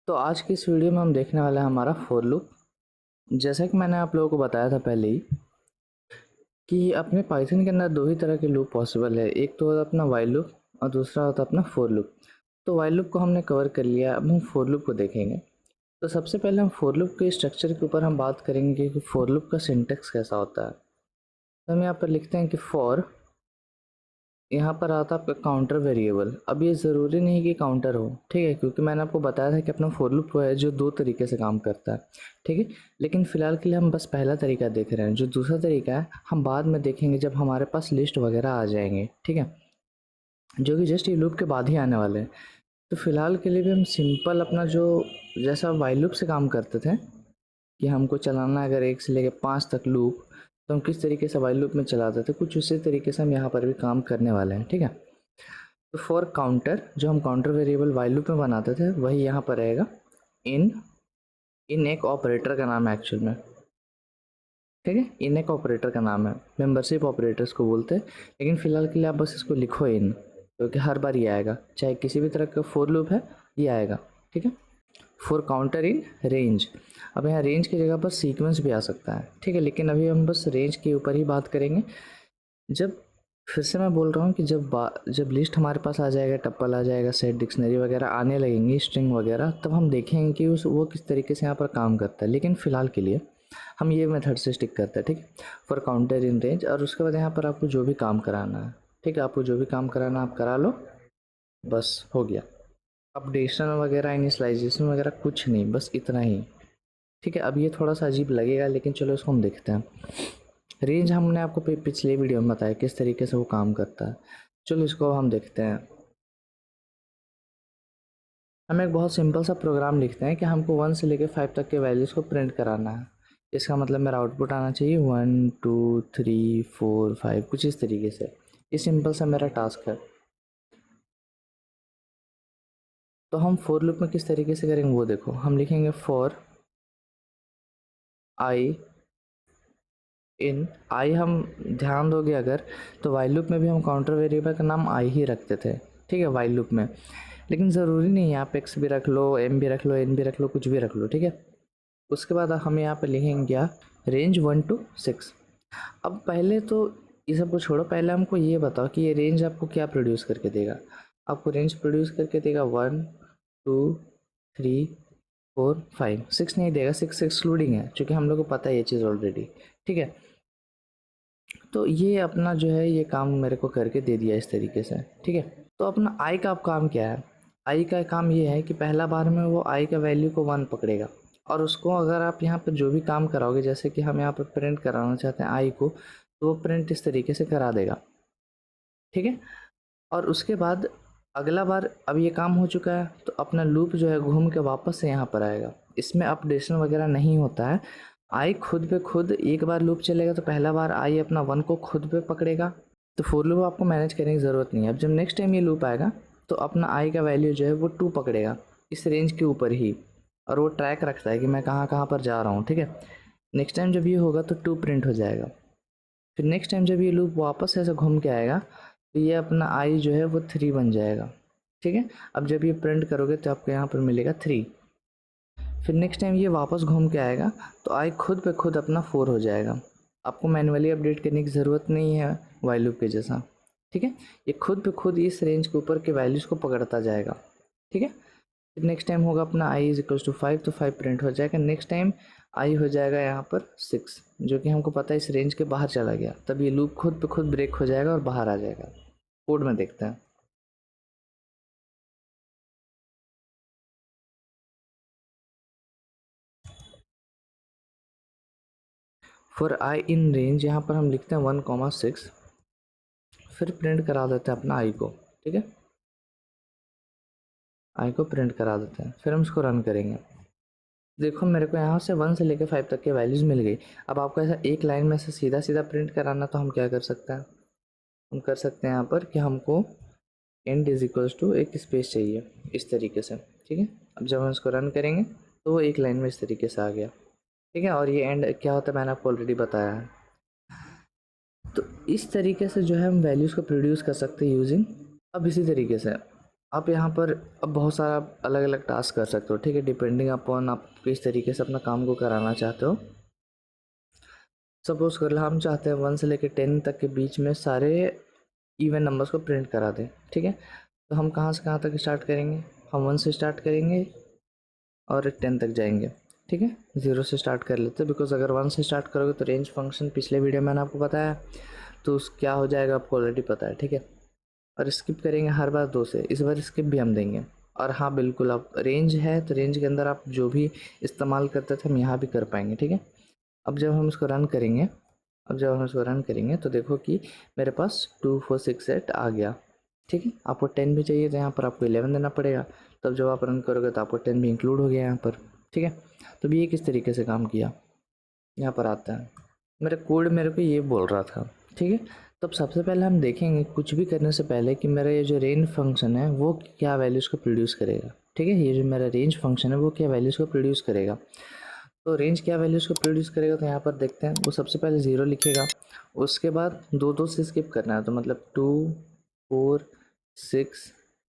तो आज की इस वीडियो में हम देखने वाले हैं हमारा फॉर लूप। जैसा कि मैंने आप लोगों को बताया था पहले ही कि अपने पाइथन के अंदर दो ही तरह के लूप पॉसिबल है। एक तो होता है अपना वाइल लूप और दूसरा होता है अपना फॉर लूप। तो वाइल लूप को हमने कवर कर लिया, अब हम फॉर लूप को देखेंगे। तो सबसे पहले हम फॉर लूप के स्ट्रक्चर के ऊपर हम बात करेंगे कि फॉर लूप का सिंटेक्स कैसा होता है। तो हम यहाँ पर लिखते हैं कि फॉर, यहाँ पर आता है आपका काउंटर वेरिएबल। अब ये ज़रूरी नहीं कि काउंटर हो, ठीक है, क्योंकि मैंने आपको बताया था कि अपना फॉर लूप वो है जो दो तरीके से काम करता है, ठीक है। लेकिन फ़िलहाल के लिए हम बस पहला तरीका देख रहे हैं। जो दूसरा तरीका है हम बाद में देखेंगे जब हमारे पास लिस्ट वगैरह आ जाएंगे, ठीक है, जो कि जस्ट ये लूप के बाद ही आने वाले हैं। तो फ़िलहाल के लिए भी हम सिंपल अपना जो जैसा वाइल लूप से काम करते थे कि हमको चलाना है अगर 1 से लेकर 5 तक लूप, तो हम किस तरीके से वाइल लूप में चलाते थे, कुछ उसी तरीके से हम यहाँ पर भी काम करने वाले हैं, ठीक है। तो फॉर काउंटर जो हम काउंटर वेरिएबल वाइल लूप में बनाते थे वही यहाँ पर रहेगा। इन इन एक ऑपरेटर का नाम है एक्चुअल में, ठीक है। इन एक ऑपरेटर का नाम है, मेंबरशिप ऑपरेटर्स को बोलते हैं, लेकिन फिलहाल के लिए आप बस इसको लिखो इन, क्योंकि हर बार ये आएगा, चाहे किसी भी तरह का फॉर लूप है ये आएगा, ठीक है। फॉर काउंटर इन रेंज, अब यहाँ रेंज की जगह पर सीक्वेंस भी आ सकता है, ठीक है, लेकिन अभी हम बस रेंज के ऊपर ही बात करेंगे। जब फिर से मैं बोल रहा हूँ कि जब लिस्ट हमारे पास आ जाएगा, टप्पल आ जाएगा, सेट डिक्शनरी वगैरह आने लगेंगी, स्ट्रिंग वगैरह, तब हम देखेंगे कि वो किस तरीके से यहाँ पर काम करता है। लेकिन फ़िलहाल के लिए हम ये मेथड से स्टिक करते हैं, ठीक है, फॉर काउंटर इन रेंज। और उसके बाद यहाँ पर आपको जो भी काम कराना है, ठीक है, आपको जो भी काम कराना है आप करा लो, बस हो गया। अपडेशन वगैरह इनिशियलाइजेशन वगैरह कुछ नहीं, बस इतना ही, ठीक है। अब ये थोड़ा सा अजीब लगेगा, लेकिन चलो इसको हम देखते हैं। रेंज हमने आपको पिछले वीडियो में बताया किस तरीके से वो काम करता है। चलो इसको हम देखते हैं। हम एक बहुत सिंपल सा प्रोग्राम लिखते हैं कि हमको 1 से लेकर 5 तक के वैल्यूज़ को प्रिंट कराना है। इसका मतलब मेरा आउटपुट आना चाहिए 1 2 3 4 5, कुछ इस तरीके से। ये सिंपल सा मेरा टास्क है। तो हम फॉर लूप में किस तरीके से करेंगे वो देखो। हम लिखेंगे फॉर आई इन आई, हम ध्यान दोगे अगर तो वाइल लूप में भी हम काउंटर वेरिएबल का नाम आई ही रखते थे, ठीक है, वाइल लूप में। लेकिन ज़रूरी नहीं है, आप एक्स भी रख लो, एम भी रख लो, एन भी रख लो, कुछ भी रख लो, ठीक है। उसके बाद हम यहाँ पे लिखेंगे क्या, रेंज 1 to 6। अब पहले तो ये सब को छोड़ो, पहले हमको ये बताओ कि ये रेंज आपको क्या प्रोड्यूस करके देगा। आपको रेंज प्रोड्यूस करके देगा 1 2 3 4 5, 6 नहीं देगा, 6 एक्सक्लूडिंग है, क्योंकि हम लोग को पता है ये चीज़ ऑलरेडी, ठीक है। तो ये अपना जो है ये काम मेरे को करके दे दिया इस तरीके से, ठीक है। तो अपना आई का अब काम क्या है। आई का काम ये है कि पहला बार में वो आई का वैल्यू को 1 पकड़ेगा, और उसको अगर आप यहाँ पर जो भी काम कराओगे, जैसे कि हम यहाँ पर प्रिंट कराना चाहते हैं आई को, तो वो प्रिंट इस तरीके से करा देगा, ठीक है। और उसके बाद अगला बार अब ये काम हो चुका है, तो अपना लूप जो है घूम के वापस से यहाँ पर आएगा। इसमें अपडेशन वगैरह नहीं होता है। आई खुद पे खुद एक बार लूप चलेगा, तो पहला बार आई अपना 1 को खुद पे पकड़ेगा, तो फॉर लूप आपको मैनेज करने की ज़रूरत नहीं है। अब जब नेक्स्ट टाइम ये लूप आएगा तो अपना आई का वैल्यू जो है वो 2 पकड़ेगा, इस रेंज के ऊपर ही, और वो ट्रैक रखता है कि मैं कहाँ कहाँ पर जा रहा हूँ, ठीक है। नेक्स्ट टाइम जब ये होगा तो 2 प्रिंट हो जाएगा। फिर नेक्स्ट टाइम जब ये लूप वापस ऐसे घूम के आएगा तो ये अपना आई जो है वो 3 बन जाएगा, ठीक है। अब जब ये प्रिंट करोगे तो आपको यहाँ पर मिलेगा 3। फिर नेक्स्ट टाइम ये वापस घूम के आएगा तो आई खुद पे खुद अपना 4 हो जाएगा। आपको मैन्युअली अपडेट करने की ज़रूरत नहीं है वाइल लूप के जैसा, ठीक है। ये खुद पे खुद इस रेंज के ऊपर के वैल्यूज़ को पकड़ता जाएगा, ठीक है। फिर नेक्स्ट टाइम होगा अपना आई इज इक्वल्स टू 5, तो 5 प्रिंट हो जाएगा। नेक्स्ट टाइम आई हो जाएगा यहाँ पर 6, जो कि हमको पता है इस रेंज के बाहर चला गया, तब ये लूप खुद पे खुद ब्रेक हो जाएगा और बाहर आ जाएगा। कोड में देखते हैं। फॉर आई इन रेंज यहाँ पर हम लिखते हैं 1,6, फिर प्रिंट करा देते हैं अपना आई को, ठीक है। आई को प्रिंट करा देते हैं, फिर हम इसको रन करेंगे। देखो मेरे को यहाँ से 1 से लेकर 5 तक के वैल्यूज़ मिल गई। अब आपको ऐसा एक लाइन में से सीधा सीधा प्रिंट कराना, तो हम क्या कर सकते हैं, हम कर सकते हैं यहाँ पर कि हमको एंड इज इक्वल्स टू एक स्पेस चाहिए इस तरीके से, ठीक है। अब जब हम इसको रन करेंगे तो वो एक लाइन में इस तरीके से आ गया, ठीक है। और ये एंड क्या होता है मैंने आपको ऑलरेडी बताया है। तो इस तरीके से जो है हम वैल्यूज़ को प्रोड्यूस कर सकते हैं यूजिंग। अब इसी तरीके से आप यहाँ पर अब बहुत सारा अलग अलग टास्क कर सकते हो, ठीक है, डिपेंडिंग अपॉन आप किस तरीके से अपना काम को कराना चाहते हो। सपोज कर लो हम चाहते हैं 1 से लेकर 10 तक के बीच में सारे इवन नंबर्स को प्रिंट करा दें, ठीक है। तो हम कहाँ से कहाँ तक स्टार्ट करेंगे, हम 1 से स्टार्ट करेंगे और 10 तक जाएंगे, ठीक है। 0 से स्टार्ट कर लेते हैं, बिकॉज अगर 1 से स्टार्ट करोगे तो रेंज फंक्शन पिछले वीडियो में मैंने आपको बताया, तो उस क्या हो जाएगा आपको ऑलरेडी पता है, ठीक है। और स्किप करेंगे हर बार 2 से, इस बार स्किप भी हम देंगे। और हाँ बिल्कुल, आप रेंज है तो रेंज के अंदर आप जो भी इस्तेमाल करते थे हम यहाँ भी कर पाएंगे, ठीक है। अब जब हम इसको रन करेंगे, तो देखो कि मेरे पास 2 4 6 8 आ गया, ठीक है। आपको 10 भी चाहिए तो यहाँ पर आपको 11 देना पड़ेगा, तब जब आप रन करोगे तो आपको 10 भी इंक्लूड हो गया यहाँ पर, ठीक है। तो ये किस तरीके से काम किया यहाँ पर आता है, मेरा कोड मेरे को ये बोल रहा था, ठीक है। तब सबसे पहले हम देखेंगे कुछ भी करने से पहले कि मेरा ये जो रेंज फंक्शन है वो क्या वैल्यूज़ को प्रोड्यूस करेगा, ठीक है। ये जो मेरा रेंज फंक्शन है वो क्या वैल्यूज़ को प्रोड्यूस करेगा। तो रेंज क्या वैल्यूज़ को प्रोड्यूस करेगा, तो यहाँ पर देखते हैं। वो सबसे पहले 0 लिखेगा, उसके बाद 2 से स्किप करना है, तो मतलब 2 4 6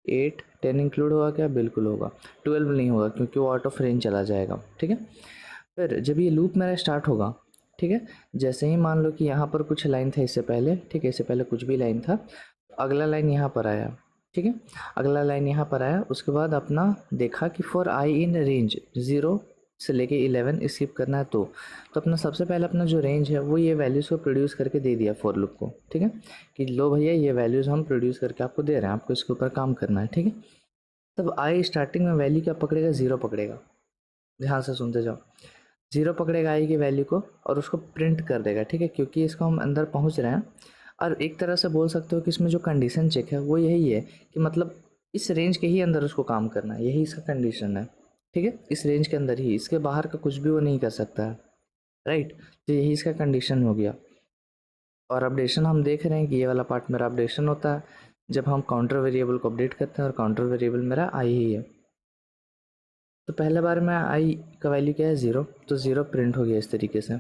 8 10 इंक्लूड होगा क्या, बिल्कुल होगा। 12 नहीं होगा क्योंकि वो आउट ऑफ रेंज चला जाएगा, ठीक है। फिर जब ये लूप मेरा स्टार्ट होगा, ठीक है, जैसे ही मान लो कि यहाँ पर कुछ लाइन था इससे पहले, ठीक है, इससे पहले कुछ भी लाइन था, अगला लाइन यहाँ पर आया, ठीक है। अगला लाइन यहाँ पर आया, उसके बाद अपना देखा कि फॉर आई इन रेंज 0 से लेके 11 स्किप करना है, तो अपना सबसे पहले अपना जो रेंज है वो ये वैल्यूज़ को प्रोड्यूस करके दे दिया फॉर लूप को, ठीक है, कि लो भैया ये वैल्यूज़ हम प्रोड्यूस करके आपको दे रहे हैं, आपको इसके ऊपर काम करना है, ठीक है। तब आई स्टार्टिंग में वैल्यू क्या पकड़ेगा, 0 पकड़ेगा, ध्यान से सुनते जाओ। 0 पकड़ेगा आई की वैल्यू को और उसको प्रिंट कर देगा, ठीक है, क्योंकि इसको हम अंदर पहुंच रहे हैं। और एक तरह से बोल सकते हो कि इसमें जो कंडीशन चेक है वो यही है कि मतलब इस रेंज के ही अंदर उसको काम करना है, यही इसका कंडीशन है, ठीक है। इस रेंज के अंदर ही, इसके बाहर का कुछ भी वो नहीं कर सकता है, राइट। तो यही इसका कंडीशन हो गया। और अपडेशन हम देख रहे हैं कि ये वाला पार्ट मेरा अपडेशन होता है जब हम काउंटर वेरिएबल को अपडेट करते हैं, और काउंटर वेरिएबल मेरा आई ही है। तो पहले बार में आई का वैल्यू क्या है, 0, तो 0 प्रिंट हो गया इस तरीके से,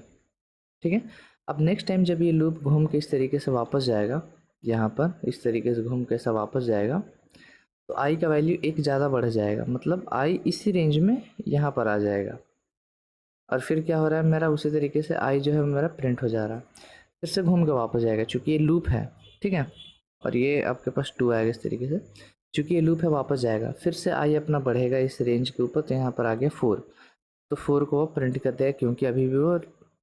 ठीक है। अब नेक्स्ट टाइम जब ये लूप घूम के इस तरीके से वापस जाएगा, यहाँ पर इस तरीके से घूम के ऐसा वापस जाएगा, तो आई का वैल्यू एक ज़्यादा बढ़ जाएगा, मतलब आई इसी रेंज में यहाँ पर आ जाएगा। और फिर क्या हो रहा है मेरा, उसी तरीके से आई जो है मेरा प्रिंट हो जा रहा है, फिर से घूम के वापस जाएगा चूँकि ये लूप है, ठीक है। और ये आपके पास 2 आएगा इस तरीके से, चूँकि ये लूप है वापस जाएगा, फिर से आई अपना बढ़ेगा इस रेंज के ऊपर, तो यहाँ पर आ गया 4, तो 4 को वो प्रिंट कर देगा क्योंकि अभी भी वो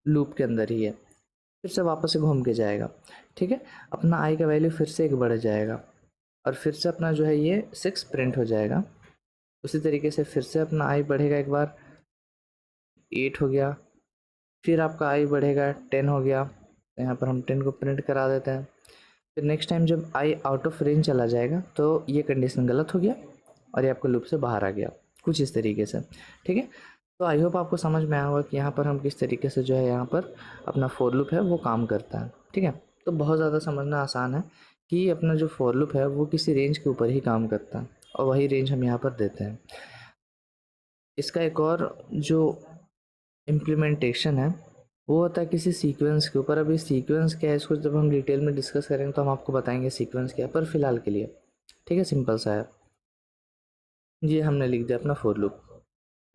लूप के अंदर ही है। फिर से वापस से घूम के जाएगा, ठीक है। अपना आई का वैल्यू फिर से एक बढ़ जाएगा, और फिर से अपना जो है ये 6 प्रिंट हो जाएगा। उसी तरीके से फिर से अपना आई बढ़ेगा, एक बार 8 हो गया, फिर आपका आई बढ़ेगा 10 हो गया, तो यहाँ पर हम 10 को प्रिंट करा देते हैं। फिर नेक्स्ट टाइम जब आई आउट ऑफ रेंज चला जाएगा तो ये कंडीशन गलत हो गया और ये आपको लूप से बाहर आ गया, कुछ इस तरीके से, ठीक है। तो आई होप आपको समझ में आया होगा कि यहाँ पर हम किस तरीके से जो है यहाँ पर अपना फॉर लूप है वो काम करता है, ठीक है। तो बहुत ज़्यादा समझना आसान है कि अपना जो फॉर लूप है वो किसी रेंज के ऊपर ही काम करता है, और वही रेंज हम यहाँ पर देते हैं। इसका एक और जो इम्प्लीमेंटेशन है वो होता है किसी सीक्वेंस के ऊपर। अभी सीक्वेंस क्या है इसको जब हम डिटेल में डिस्कस करेंगे तो हम आपको बताएंगे सीक्वेंस क्या है, पर फिलहाल के लिए, ठीक है, सिंपल सा है। ये हमने लिख दिया अपना फॉर लूप।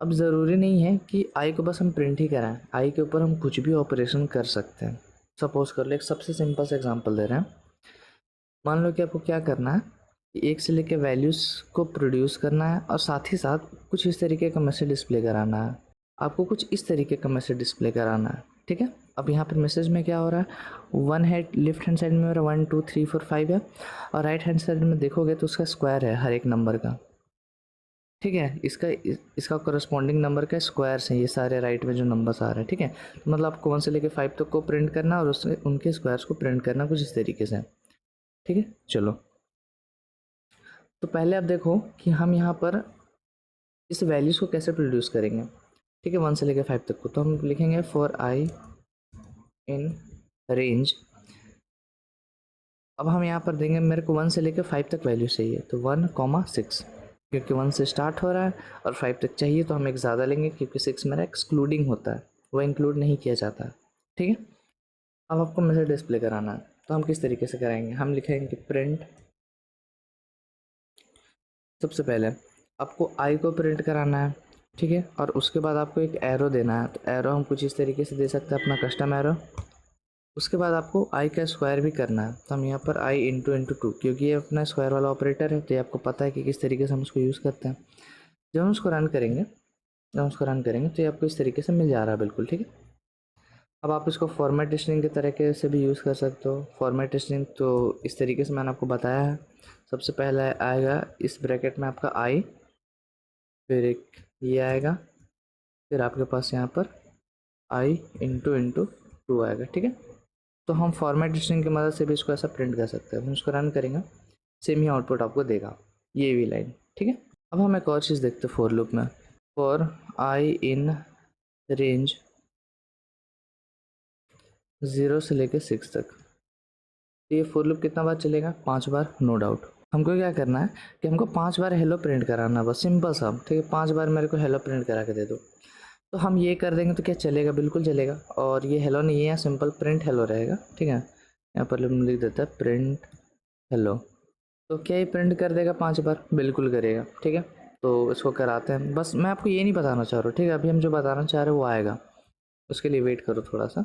अब ज़रूरी नहीं है कि आई को बस हम प्रिंट ही कराएं, आई के ऊपर हम कुछ भी ऑपरेशन कर सकते हैं। सपोज कर लो, एक सबसे सिंपल सा एग्जांपल दे रहे हैं। मान लो कि आपको क्या करना है कि 1 से लेकर वैल्यूज़ को प्रोड्यूस करना है और साथ ही साथ कुछ इस तरीके का मैसेज डिस्प्ले कराना है। आपको कुछ इस तरीके का मैसेज डिस्प्ले कराना है, ठीक है। अब यहाँ पर मैसेज में क्या हो रहा है, one head left hand side में मेरा 1 2 3 4 5 है, और राइट हैंड साइड में देखोगे तो उसका स्क्वायर है हर एक नंबर का, ठीक है। इसका करस्पॉन्डिंग नंबर का स्क्वायर्स हैं ये सारे राइट में जो नंबर्स आ रहे हैं, ठीक है। तो मतलब आपको 1 से लेकर 5 तक को प्रिंट करना और उसमें उनके स्क्वायर्स को प्रिंट करना कुछ इस तरीके से, ठीक है। चलो, तो पहले आप देखो कि हम यहाँ पर इस वैल्यूज़ को कैसे प्रोड्यूस करेंगे, ठीक है। 1 से लेकर 5 तक को, तो हम लिखेंगे फॉर आई इन रेंज। अब हम यहाँ पर देंगे मेरे को 1 से लेकर 5 तक वैल्यू चाहिए, तो 1,6, क्योंकि 1 से स्टार्ट हो रहा है और 5 तक चाहिए तो हम एक ज़्यादा लेंगे क्योंकि 6 मेरा एक्सक्लूडिंग होता है, वो इंक्लूड नहीं किया जाता है, ठीक है। अब आपको मैसेज डिस्प्ले कराना है तो हम किस तरीके से कराएंगे, हम लिखेंगे प्रिंट सबसे पहले आपको आई को प्रिंट कराना है, ठीक है, और उसके बाद आपको एक एरो देना है। तो एरो हम कुछ इस तरीके से दे सकते हैं, अपना कस्टम एरो। उसके बाद आपको आई का स्क्वायर भी करना है, तो हम यहाँ पर आई इंटू टू, क्योंकि ये अपना स्क्वायर वाला ऑपरेटर है, तो ये आपको पता है कि किस तरीके से हम उसको यूज़ करते हैं। जब हम उसको रन करेंगे तो ये आपको इस तरीके से मिल जा रहा है, बिल्कुल ठीक है। अब आप इसको फॉर्मेट स्ट्रिंग के तरीके से भी यूज़ कर सकते हो। फॉर्मेट स्ट्रिंग तो इस तरीके से मैंने आपको बताया है। सबसे पहले आएगा इस ब्रैकेट में आपका आई, फिर एक ये आएगा, फिर आपके पास यहाँ पर आई इंटू टू आएगा, ठीक है। तो हम फॉर्मेट स्ट्रिंग की मदद से भी इसको ऐसा प्रिंट कर सकते हैं। हम इसको रन करेंगे, सेम ही आउटपुट आपको देगा, ये भी लाइन, ठीक है। अब हम एक और चीज़ देखते हैं फॉर लूप में। फॉर आई इन रेंज 0 से लेकर 6 तक, तो ये फॉर लूप कितना बार चलेगा? 5 बार, नो डाउट। हमको क्या करना है कि हमको 5 बार हेलो प्रिंट कराना है, बस सिंपल सा, ठीक है। 5 बार मेरे को हेलो प्रिंट करा के दे दो। तो हम ये कर देंगे तो क्या चलेगा? बिल्कुल चलेगा। और ये हेलो नहीं है, सिंपल प्रिंट हेलो रहेगा, ठीक है। यहाँ पर लिख देता है प्रिंट हेलो। तो क्या ये प्रिंट कर देगा 5 बार? बिल्कुल करेगा, ठीक है। तो इसको कराते हैं। बस मैं आपको ये नहीं बताना चाह रहा हूँ, ठीक है। अभी हम जो बताना चाह रहे हैं वो आएगा, उसके लिए वेट करो थोड़ा सा।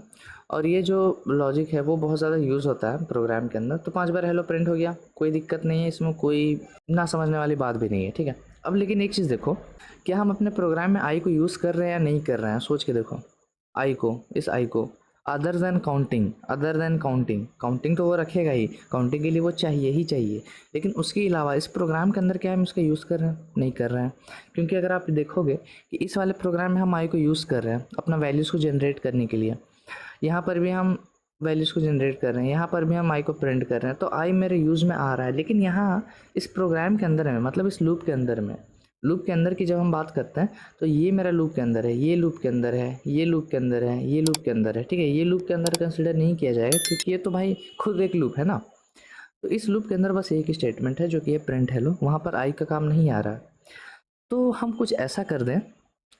और ये जो लॉजिक है वो बहुत ज़्यादा यूज़ होता है प्रोग्राम के अंदर। तो 5 बार हेलो प्रिंट हो गया, कोई दिक्कत नहीं है इसमें, कोई ना समझने वाली बात भी नहीं है, ठीक है। अब लेकिन एक चीज़ देखो, क्या हम अपने प्रोग्राम में आई को यूज़ कर रहे हैं या नहीं कर रहे हैं? सोच के देखो। आई को, इस आई को, अदर देन काउंटिंग काउंटिंग तो वो रखेगा ही, काउंटिंग के लिए वो चाहिए ही चाहिए। लेकिन उसके अलावा इस प्रोग्राम के अंदर क्या हम इसका यूज़ कर रहे हैं? नहीं कर रहे हैं। क्योंकि अगर आप देखोगे कि इस वाले प्रोग्राम में हम आई को यूज़ कर रहे हैं अपना वैल्यूज़ को जनरेट करने के लिए, यहाँ पर भी हम वैल्यूज़ को जनरेट कर रहे हैं, यहाँ पर भी हम आई को प्रिंट कर रहे हैं, तो आई मेरे यूज़ में आ रहा है। लेकिन यहाँ इस प्रोग्राम के अंदर में, मतलब इस लूप के अंदर की जब हम बात करते हैं, तो ये मेरा लूप के अंदर है, ये लूप के अंदर है, ये लूप के अंदर है, ये लूप के अंदर है, ठीक है। ये लूप के अंदर कंसिडर नहीं किया जाएगा, क्योंकि ये तो भाई खुद एक लूप है ना। तो इस लूप के अंदर बस एक ही स्टेटमेंट है जो कि ये प्रिंट हेलो, वहाँ पर आई का काम नहीं आ रहा है। तो हम कुछ ऐसा कर दें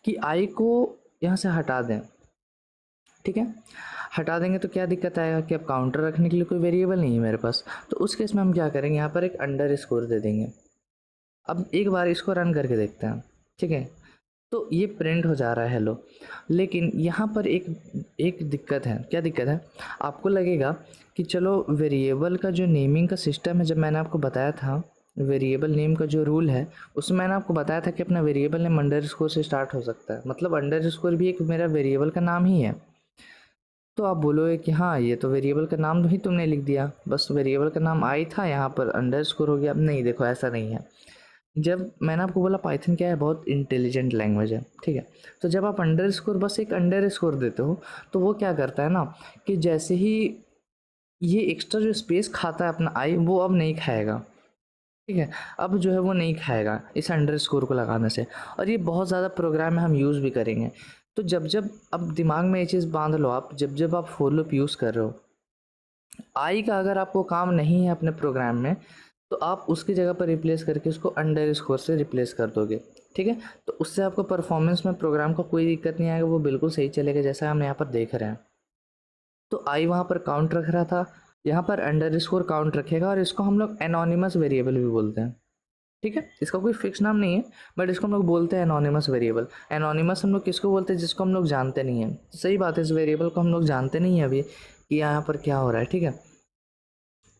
कि आई को यहाँ से हटा दें, ठीक है। हटा देंगे तो क्या दिक्कत आएगा कि अब काउंटर रखने के लिए कोई वेरिएबल नहीं है मेरे पास। तो उस केस में हम क्या करेंगे, यहाँ पर एक अंडर स्कोर दे देंगे। अब एक बार इसको रन करके देखते हैं, ठीक है। तो ये प्रिंट हो जा रहा है हेलो। लेकिन यहाँ पर एक एक दिक्कत है। क्या दिक्कत है? आपको लगेगा कि चलो वेरिएबल का जो नेमिंग का सिस्टम है, जब मैंने आपको बताया था वेरिएबल नेम का जो रूल है, उसमें मैंने आपको बताया था कि अपना वेरिएबल नेम अंडर स्कोर से स्टार्ट हो सकता है। मतलब अंडर स्कोर भी एक मेरा वेरिएबल का नाम ही है। तो आप बोलोगे कि हाँ, ये तो वेरिएबल का नाम ही तुमने लिख दिया, बस वेरिएबल का नाम आई था, यहाँ पर अंडर स्कोर हो गया। नहीं, देखो ऐसा नहीं है। जब मैंने आपको बोला पाइथन क्या है, बहुत इंटेलिजेंट लैंग्वेज है, ठीक है। तो जब आप अंडर स्कोर, बस एक अंडर स्कोर देते हो, तो वो क्या करता है ना कि जैसे ही ये एक्स्ट्रा जो स्पेस खाता है अपना आई, वो अब नहीं खाएगा, ठीक है। अब जो है वो नहीं खाएगा इस अंडर स्कोर को लगाने से। और ये बहुत ज़्यादा प्रोग्राम में हम यूज़ भी करेंगे। तो जब जब अब दिमाग में ये चीज़ बांध लो आप, जब जब आप फॉर लूप यूज़ कर रहे हो, आई का अगर आपको काम नहीं है अपने प्रोग्राम में, तो आप उसकी जगह पर रिप्लेस करके उसको अंडर स्कोर से रिप्लेस कर दोगे, ठीक है। तो उससे आपको परफॉर्मेंस में प्रोग्राम का कोई दिक्कत नहीं आएगा, वो बिल्कुल सही चलेगा जैसा हम यहाँ पर देख रहे हैं। तो आई वहाँ पर काउंट रख रहा था, यहाँ पर अंडर स्कोर काउंट रखेगा, और इसको हम लोग एनोनिमस वेरिएबल भी बोलते हैं, ठीक है। इसका कोई फिक्स नाम नहीं है, बट इसको हम लोग बोलते हैं एनोनिमस वेरिएबल। एनोनिमस हम लोग किसको बोलते हैं? जिसको हम लोग जानते नहीं हैं। सही बात है, इस वेरिएबल को हम लोग जानते नहीं हैं अभी कि यहाँ पर क्या हो रहा है, ठीक है।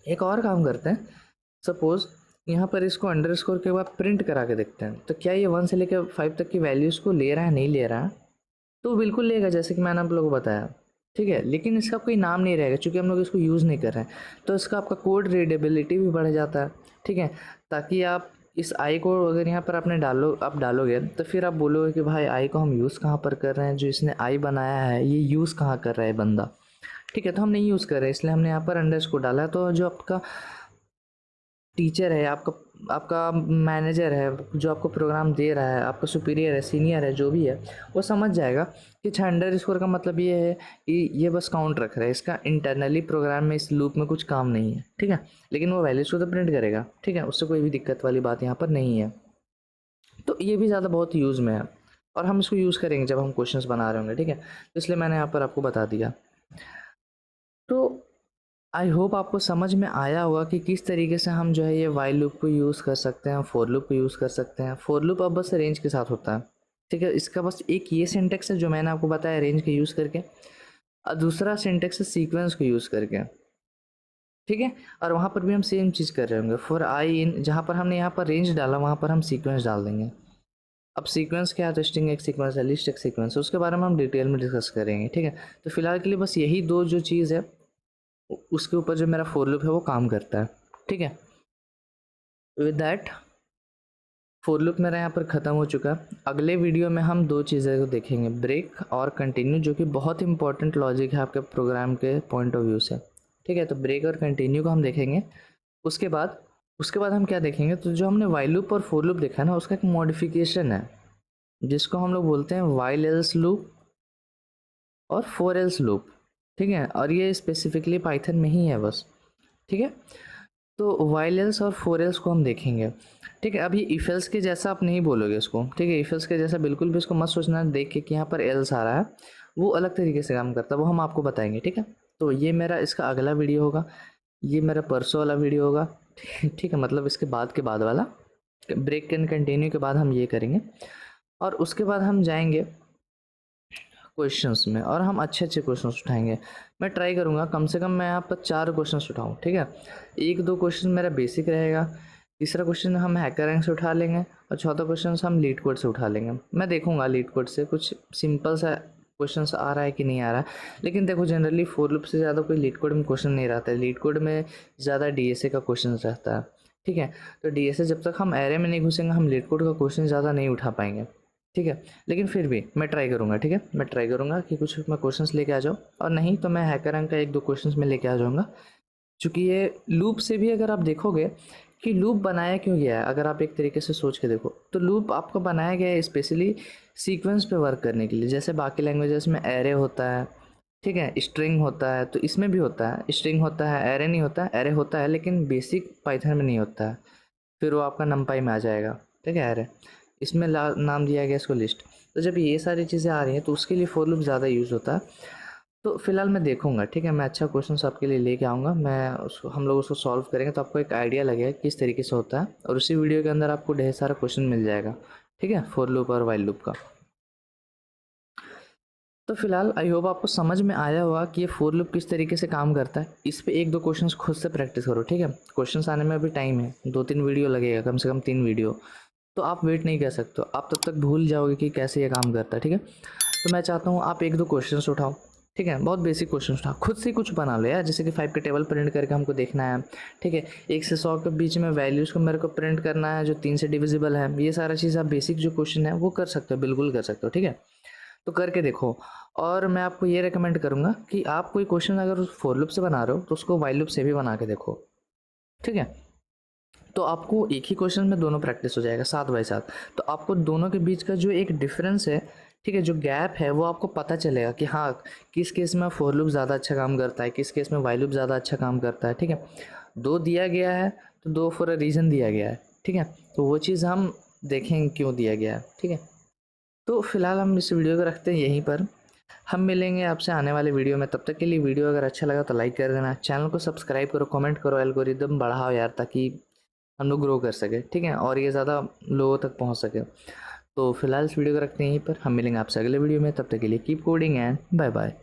एक और काम करते हैं, सपोज यहाँ पर इसको अंडर स्कोर के बाद प्रिंट करा के देखते हैं, तो क्या ये 1 से लेकर 5 तक की वैल्यूज़ को ले रहा है, नहीं ले रहा है? तो बिल्कुल लेगा, जैसे कि मैंने आप लोगों को बताया, ठीक है। लेकिन इसका कोई नाम नहीं रहेगा, क्योंकि हम लोग इसको यूज़ नहीं कर रहे हैं। तो इसका आपका कोड रीडेबिलिटी भी बढ़ जाता है, ठीक है। ताकि आप इस आई को अगर यहाँ पर आप डालोगे, तो फिर आप बोलोगे कि भाई आई को हम यूज़ कहाँ पर कर रहे हैं, जो इसने आई बनाया है ये यूज़ कहाँ कर रहा है बंदा, ठीक है। तो हम नहीं यूज़ कर रहे हैं, इसलिए हमने यहाँ पर अंडर स्कोर डाला है। तो जो आपका टीचर है, आपका आपका मैनेजर है, जो आपको प्रोग्राम दे रहा है, आपका सुपीरियर है, सीनियर है, जो भी है, वो समझ जाएगा कि अच्छा अंडर स्कोर का मतलब ये है कि ये बस काउंट रख रहा है, इसका इंटरनली प्रोग्राम में इस लूप में कुछ काम नहीं है, ठीक है। लेकिन वो वैल्यूज़ को तो प्रिंट करेगा, ठीक है, उससे कोई भी दिक्कत वाली बात यहाँ पर नहीं है। तो ये भी ज़्यादा बहुत यूज़ में है, और हम इसको यूज़ करेंगे जब हम क्वेश्चंस बना रहे होंगे, ठीक है। तो इसलिए मैंने यहाँ पर आपको बता दिया। तो आई होप आपको समझ में आया होगा कि किस तरीके से हम जो है ये वाइल लूप को यूज़ कर सकते हैं, फोर लूप को यूज़ कर सकते हैं। फोर लूप अब बस रेंज के साथ होता है, ठीक है। इसका बस एक ये सिंटेक्स है जो मैंने आपको बताया रेंज के यूज़ करके, और दूसरा सिंटेक्स है सीक्वेंस को यूज़ करके, ठीक है। और वहाँ पर भी हम सेम चीज़ कर रहे होंगे। फॉर आई इन, जहाँ पर हमने यहाँ पर रेंज डाला वहाँ पर हम सीक्वेंस डाल देंगे। अब सीक्वेंस क्या है, तो स्ट्रिंग एक सीक्वेंस है, लिस्ट एक सीक्वेंस है, उसके बारे में हम डिटेल में डिस्कस करेंगे, ठीक है। तो फिलहाल के लिए बस यही दो जो चीज़ है उसके ऊपर जो मेरा फोर लूप है वो काम करता है, ठीक है। विद दैट फोर लूप मेरा यहाँ पर ख़त्म हो चुका है। अगले वीडियो में हम दो चीज़ें को देखेंगे, ब्रेक और कंटिन्यू, जो कि बहुत इंपॉर्टेंट लॉजिक है आपके प्रोग्राम के पॉइंट ऑफ व्यू से, ठीक है। तो ब्रेक और कंटिन्यू को हम देखेंगे। उसके बाद हम क्या देखेंगे, तो जो हमने वाइल लूप और फोर लूप देखा है ना, उसका एक मॉडिफिकेशन है जिसको हम लोग बोलते हैं वाइल एल्स लूप और फोर एल्स लूप, ठीक है। और ये स्पेसिफिकली पाइथन में ही है बस, ठीक है। तो वाइल एल्स और फोर एल्स को हम देखेंगे, ठीक है। अब ये इफ एल्स के जैसा आप नहीं बोलोगे इसको, ठीक है। इफ एल्स के जैसा बिल्कुल भी इसको मत सोचना देख के कि यहाँ पर एल्स आ रहा है, वो अलग तरीके से काम करता है, वो हम आपको बताएंगे, ठीक है। तो ये मेरा इसका अगला वीडियो होगा, ये मेरा परसों वाला वीडियो होगा, ठीक है। मतलब इसके बाद के बाद वाला, ब्रेक एंड कंटिन्यू के बाद हम ये करेंगे। और उसके बाद हम जाएंगे क्वेश्चंस में, और हम अच्छे अच्छे क्वेश्चंस उठाएंगे। मैं ट्राई करूँगा कम से कम मैं यहाँ पर 4 क्वेश्चंस उठाऊँ, ठीक है। एक दो क्वेश्चन मेरा बेसिक रहेगा, तीसरा क्वेश्चन हम हैकर रैंक से उठा लेंगे, और चौथा क्वेश्चन हम लीड कोड से उठा लेंगे। मैं देखूँगा लीड कोड से कुछ सिंपल सा क्वेश्चंस आ रहा है कि नहीं आ रहा है। लेकिन देखो जनरली फोर लूप से ज़्यादा कोई लीड कोड में क्वेश्चन नहीं रहता है, लीड कोड में ज़्यादा डीएसए का क्वेश्चन रहता है, ठीक है। तो डीएसए जब तक हम एरे में नहीं घुसेंगे हम लीड कोड का क्वेश्चन ज़्यादा नहीं उठा पाएंगे, ठीक है। लेकिन फिर भी मैं ट्राई करूँगा, ठीक है। मैं ट्राई करूँगा कि कुछ मैं क्वेश्चंस लेके आ जाऊँ, और नहीं तो मैं हैकर रैंक का एक दो क्वेश्चंस में लेके आ जाऊँगा। चूँकि ये लूप से भी अगर आप देखोगे कि लूप बनाया क्यों गया है, अगर आप एक तरीके से सोच के देखो तो लूप आपको बनाया गया है स्पेशली सीक्वेंस पे वर्क करने के लिए। जैसे बाकी लैंग्वेजेस में एरे होता है, ठीक है, स्ट्रिंग होता है, तो इसमें भी होता है, स्ट्रिंग होता है, एरे नहीं होता है। एरे होता है लेकिन बेसिक पाइथन में नहीं होता है, फिर वो आपका नमपाई में आ जाएगा, ठीक है। एरे इसमें नाम दिया गया इसको लिस्ट। तो जब ये सारी चीज़ें आ रही हैं तो उसके लिए फोर लूप ज़्यादा यूज़ होता है। तो फिलहाल मैं देखूंगा, ठीक है। मैं अच्छा क्वेश्चन आपके लिए लेके आऊँगा, मैं उसको हम लोग उसको सॉल्व करेंगे तो आपको एक आइडिया लगेगा किस तरीके से होता है, और उसी वीडियो के अंदर आपको ढेर सारा क्वेश्चन मिल जाएगा, ठीक है, फोर लूप और वाइल लूप का। तो फिलहाल आई होप आपको समझ में आया होगा कि ये फोर लूप किस तरीके से काम करता है। इस पे एक दो क्वेश्चंस खुद से प्रैक्टिस करो, ठीक है। क्वेश्चंस आने में अभी टाइम है, 2-3 वीडियो लगेगा, कम से कम 3 वीडियो, तो आप वेट नहीं कर सकते हो, आप तब तक भूल जाओगे कि कैसे ये काम करता है, ठीक है। तो मैं चाहता हूँ आप एक दो क्वेश्चंस उठाओ, ठीक है, बहुत बेसिक क्वेश्चन उठाओ, खुद से कुछ बना लो यार। जैसे कि 5 के टेबल प्रिंट करके हमको देखना है, ठीक है। 1 से 100 के बीच में वैल्यूज़ को मेरे को प्रिंट करना है जो 3 से डिविजिबल है। ये सारा चीज़ आप बेसिक जो क्वेश्चन है वो कर सकते हो, बिल्कुल कर सकते हो, ठीक है। तो करके देखो। और मैं आपको ये रेकमेंड करूँगा कि आप कोई क्वेश्चन अगर फोर लूप से बना रहे हो तो उसको वाइल लूप से भी बना के देखो, ठीक है। तो आपको एक ही क्वेश्चन में दोनों प्रैक्टिस हो जाएगा साथ बाय साथ। तो आपको दोनों के बीच का जो एक डिफरेंस है, ठीक है, जो गैप है वो आपको पता चलेगा कि हाँ किस केस में फोर लूप ज़्यादा अच्छा काम करता है, किस केस में वाइल लूप ज़्यादा अच्छा काम करता है, ठीक है। दो दिया गया है तो दो फॉर अ रीज़न दिया गया है, ठीक है। तो वो चीज़ हम देखेंगे क्यों दिया गया है, ठीक है। तो फिलहाल हम इस वीडियो को रखते हैं यहीं पर। हम मिलेंगे आपसे आने वाले वीडियो में, तब तक के लिए वीडियो अगर अच्छा लगा तो लाइक कर देना, चैनल को सब्सक्राइब करो, कमेंट करो, एल्गोरिदम बढ़ाओ यार, ताकि हम लोग ग्रो कर सके, ठीक है, और ये ज़्यादा लोगों तक पहुंच सके। तो फिलहाल इस वीडियो को रखते हैं यहीं पर, हम मिलेंगे आपसे अगले वीडियो में, तब तक के लिए keep coding and bye bye.